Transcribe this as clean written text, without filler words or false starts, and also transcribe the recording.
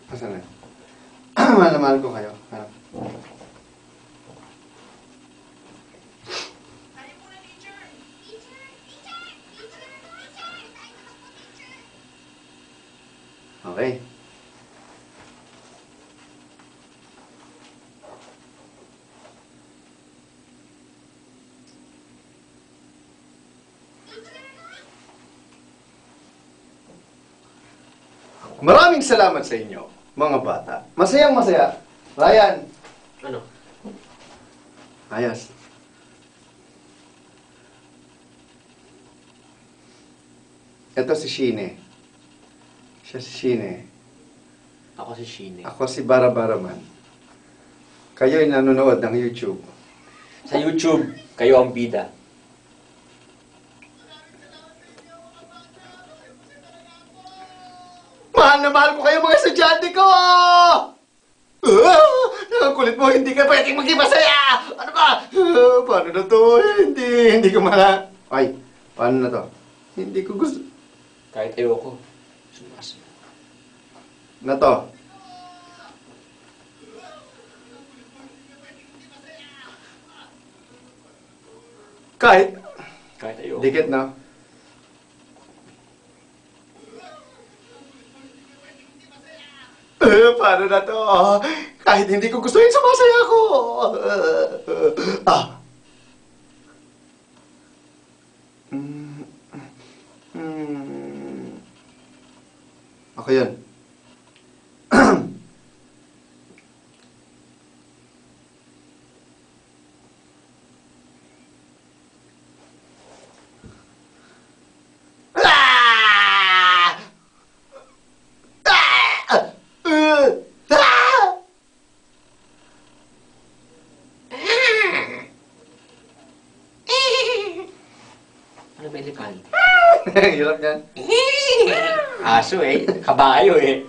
Asan na? Mahal na mahal ko kayo. Hanap. Okay. Maraming salamat sa inyo, mga bata. Masayang masaya. Ryan. Ano? Ayos. Ito si Shine. Siya si Shine. Ako si Shine. Ako si Bara-Baraman. Kayo'y nanonood ng YouTube. Sa YouTube, kayo ang bida. Mahal na mahal ko kayo mga estudyante ko! Ang kulit mo, hindi ka pwedeng maging masaya! Ano ba? Paano na to? Hindi ko mala... Ay, paano na to? Hindi ko gusto... Kahit ayoko. Sumasaya. Na to? Kahit... Kahit ayoko. Dikit na. Paano na to? Kahit hindi ko gusto yun, sumasaya ako. Ako yun. Ano ba ilikan? Hirap yan. Aso eh. Kabayo eh.